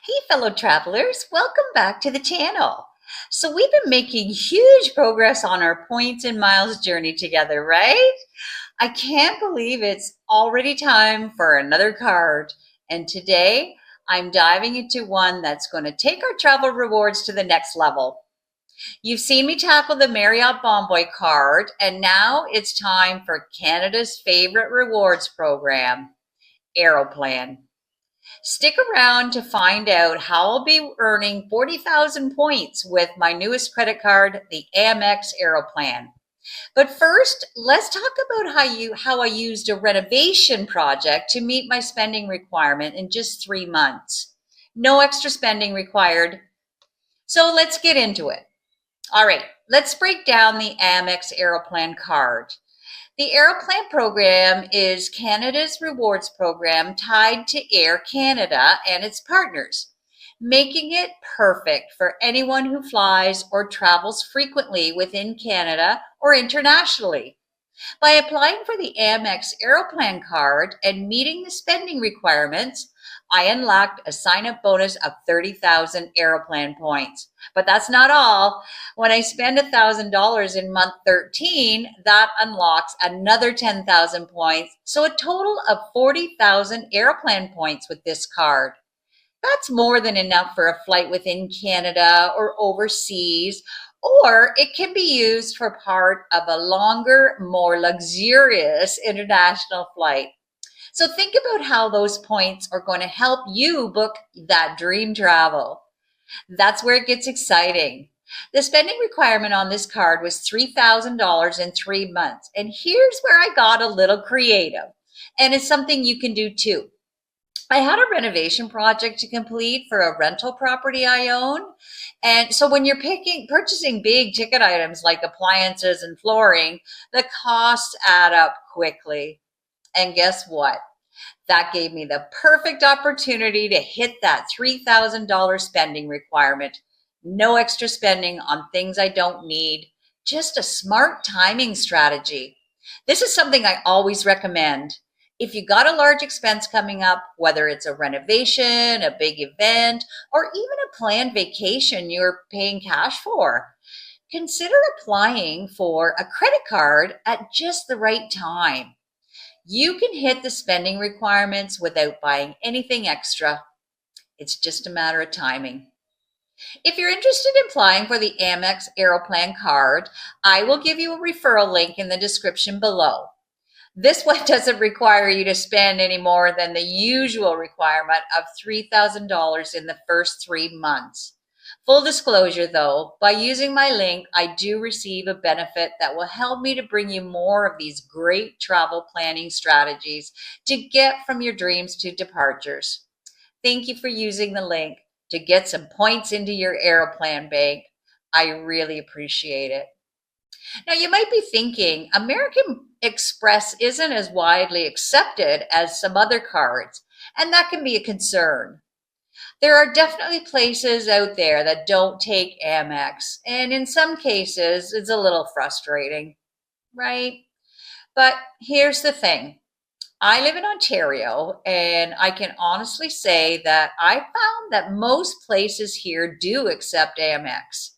Hey, fellow travelers, welcome back to the channel. So, we've been making huge progress on our points and miles journey together, right? I can't believe it's already time for another card. And today, I'm diving into one that's going to take our travel rewards to the next level. You've seen me tackle the Marriott Bonvoy card, and now it's time for Canada's favorite rewards program, Aeroplan. Stick around to find out how I'll be earning 40,000 points with my newest credit card, the Amex Aeroplan. But first, let's talk about how I used a renovation project to meet my spending requirement in just 3 months. No extra spending required. So let's get into it. All right, let's break down the Amex Aeroplan card. The Aeroplan program is Canada's rewards program tied to Air Canada and its partners, making it perfect for anyone who flies or travels frequently within Canada or internationally. By applying for the Amex Aeroplan card and meeting the spending requirements, I unlocked a sign-up bonus of 30,000 Aeroplan points. But that's not all. When I spend $1,000 in month 13, that unlocks another 10,000 points. So a total of 40,000 Aeroplan points with this card. That's more than enough for a flight within Canada or overseas, or it can be used for part of a longer, more luxurious international flight. So think about how those points are going to help you book that dream travel. That's where it gets exciting. The spending requirement on this card was $3,000 in 3 months. And here's where I got a little creative. And it's something you can do too. I had a renovation project to complete for a rental property I own. And so when you're purchasing big ticket items like appliances and flooring, the costs add up quickly. And guess what? That gave me the perfect opportunity to hit that $3,000 spending requirement. No extra spending on things I don't need, just a smart timing strategy. This is something I always recommend. If you got a large expense coming up, whether it's a renovation, a big event, or even a planned vacation you're paying cash for, consider applying for a credit card at just the right time. You can hit the spending requirements without buying anything extra. It's just a matter of timing. If you're interested in applying for the Amex Aeroplan card, I will give you a referral link in the description below. This one doesn't require you to spend any more than the usual requirement of $3,000 in the first 3 months. Full disclosure though, by using my link, I do receive a benefit that will help me to bring you more of these great travel planning strategies to get from your dreams to departures. Thank you for using the link to get some points into your Aeroplan bank. I really appreciate it. Now, you might be thinking American Express isn't as widely accepted as some other cards, and that can be a concern. There are definitely places out there that don't take Amex, and in some cases, it's a little frustrating, right? But here's the thing. I live in Ontario, and I can honestly say that I found that most places here do accept Amex.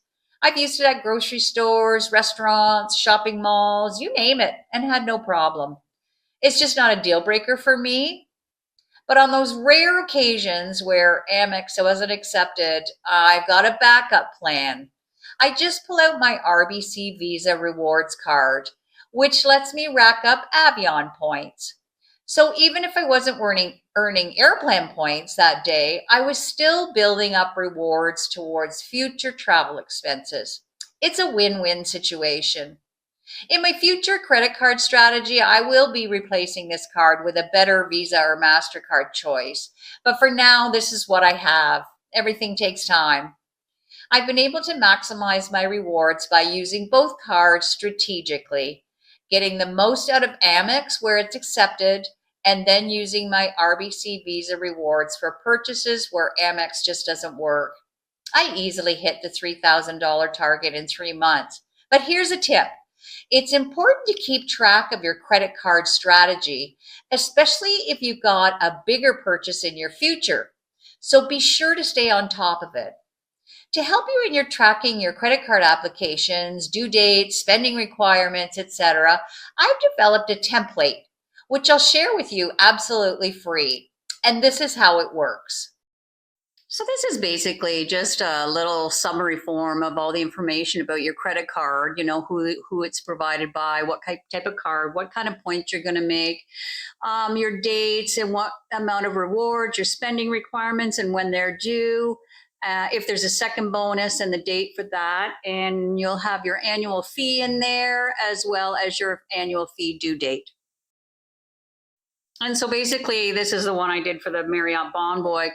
I've used it at grocery stores, restaurants, shopping malls, you name it, and had no problem. It's just not a deal breaker for me. But on those rare occasions where Amex wasn't accepted, I've got a backup plan. I just pull out my RBC Visa Rewards card, which lets me rack up Avion points. So even if I wasn't earning airplane points that day, I was still building up rewards towards future travel expenses. It's a win-win situation. In my future credit card strategy, I will be replacing this card with a better Visa or MasterCard choice. But for now, this is what I have. Everything takes time. I've been able to maximize my rewards by using both cards strategically, getting the most out of Amex where it's accepted, and then using my RBC Visa rewards for purchases where Amex just doesn't work. I easily hit the $3,000 target in 3 months. But here's a tip. It's important to keep track of your credit card strategy, especially if you've got a bigger purchase in your future. So be sure to stay on top of it. To help you in your tracking your credit card applications, due dates, spending requirements, etc., I've developed a template which I'll share with you absolutely free. And this is how it works. So this is basically just a little summary form of all the information about your credit card, who it's provided by, what type of card, what kind of points you're going to make, your dates and what amount of rewards, your spending requirements and when they're due, if there's a second bonus and the date for that. And you'll have your annual fee in there as well as your annual fee due date. And so basically, this is the one I did for the Marriott Bonvoy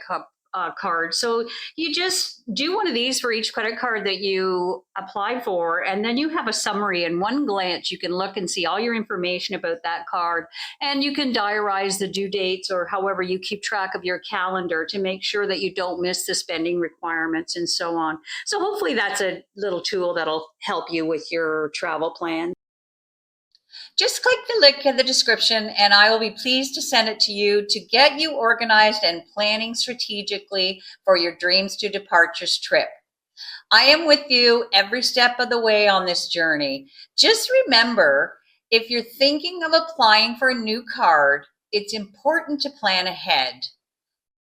card. So you just do one of these for each credit card that you apply for, and then you have a summary. In one glance, you can look and see all your information about that card, and you can diarize the due dates or however you keep track of your calendar to make sure that you don't miss the spending requirements and so on. So hopefully that's a little tool that'll help you with your travel plan. Just click the link in the description and I will be pleased to send it to you to get you organized and planning strategically for your dreams to departures trip. I am with you every step of the way on this journey. Just remember, if you're thinking of applying for a new card, it's important to plan ahead.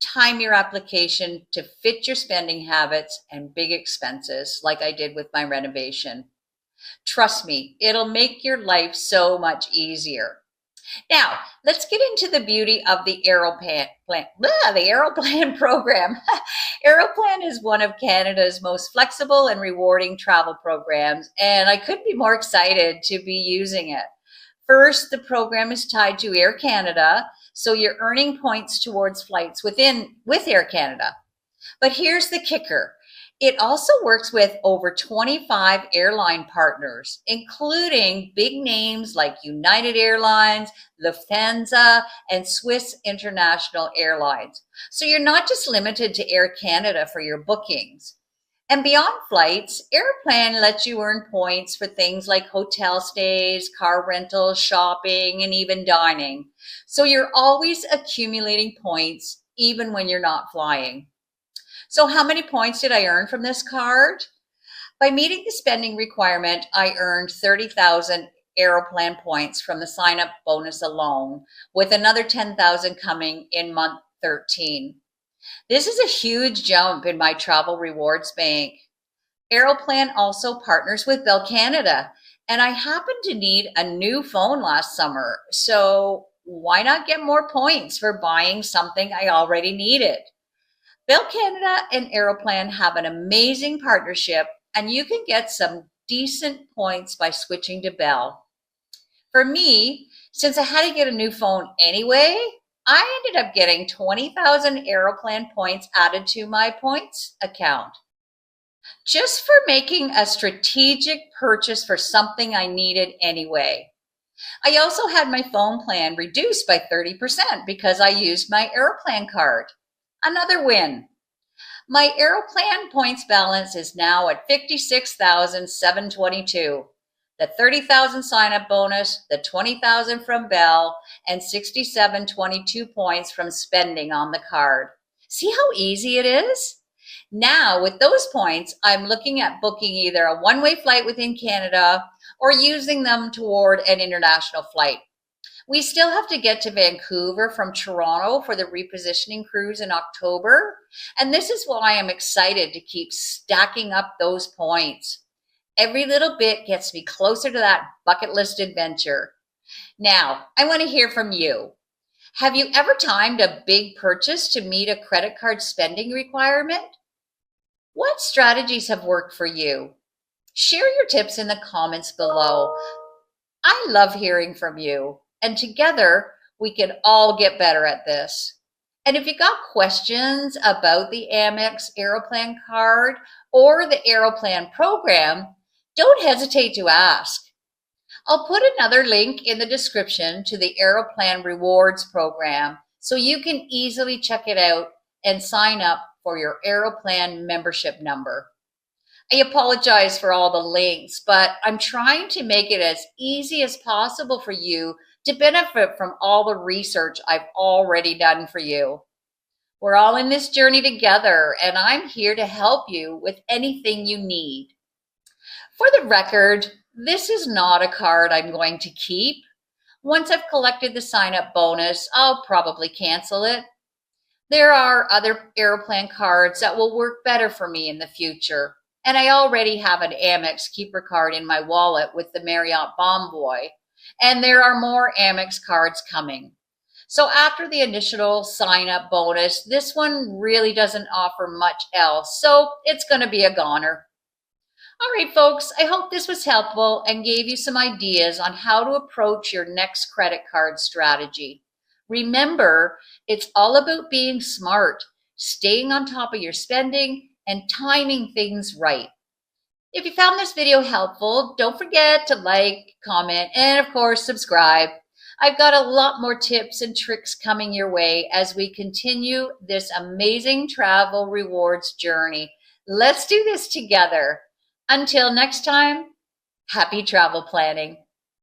Time your application to fit your spending habits and big expenses like I did with my renovation. Trust me, it'll make your life so much easier. Now, let's get into the beauty of the Aeroplan program. Aeroplan is one of Canada's most flexible and rewarding travel programs, and I couldn't be more excited to be using it. First, the program is tied to Air Canada, so you're earning points towards flights with Air Canada. But here's the kicker. It also works with over 25 airline partners, including big names like United Airlines, Lufthansa, and Swiss International Airlines. So you're not just limited to Air Canada for your bookings. And beyond flights, Airplan lets you earn points for things like hotel stays, car rentals, shopping, and even dining. So you're always accumulating points, even when you're not flying. So how many points did I earn from this card? By meeting the spending requirement, I earned 30,000 Aeroplan points from the sign-up bonus alone, with another 10,000 coming in month 13. This is a huge jump in my travel rewards bank. Aeroplan also partners with Bell Canada, and I happened to need a new phone last summer, so why not get more points for buying something I already needed? Bell Canada and Aeroplan have an amazing partnership, and you can get some decent points by switching to Bell. For me, since I had to get a new phone anyway, I ended up getting 20,000 Aeroplan points added to my points account just for making a strategic purchase for something I needed anyway. I also had my phone plan reduced by 30% because I used my Aeroplan card. Another win. My Aeroplan points balance is now at 56,722. The 30,000 sign-up bonus, the 20,000 from Bell, and 6722 points from spending on the card. See how easy it is? Now, with those points, I'm looking at booking either a one-way flight within Canada or using them toward an international flight. We still have to get to Vancouver from Toronto for the repositioning cruise in October, and this is why I'm excited to keep stacking up those points. Every little bit gets me closer to that bucket list adventure. Now, I want to hear from you. Have you ever timed a big purchase to meet a credit card spending requirement? What strategies have worked for you? Share your tips in the comments below. I love hearing from you. And together, we can all get better at this. And if you got questions about the Amex Aeroplan card or the Aeroplan program, don't hesitate to ask. I'll put another link in the description to the Aeroplan Rewards program so you can easily check it out and sign up for your Aeroplan membership number. I apologize for all the links, but I'm trying to make it as easy as possible for you to benefit from all the research I've already done for you. We're all in this journey together, and I'm here to help you with anything you need. For the record, this is not a card I'm going to keep. Once I've collected the sign-up bonus, I'll probably cancel it. There are other Aeroplan cards that will work better for me in the future, and I already have an Amex Keeper card in my wallet with the Marriott Bomboy, and there are more Amex cards coming. So after the initial sign-up bonus, this one really doesn't offer much else, so it's going to be a goner. All right, folks, I hope this was helpful and gave you some ideas on how to approach your next credit card strategy. Remember, it's all about being smart, staying on top of your spending, and timing things right. If you found this video helpful, don't forget to like, comment, and of course, subscribe. I've got a lot more tips and tricks coming your way as we continue this amazing travel rewards journey. Let's do this together. Until next time, happy travel planning.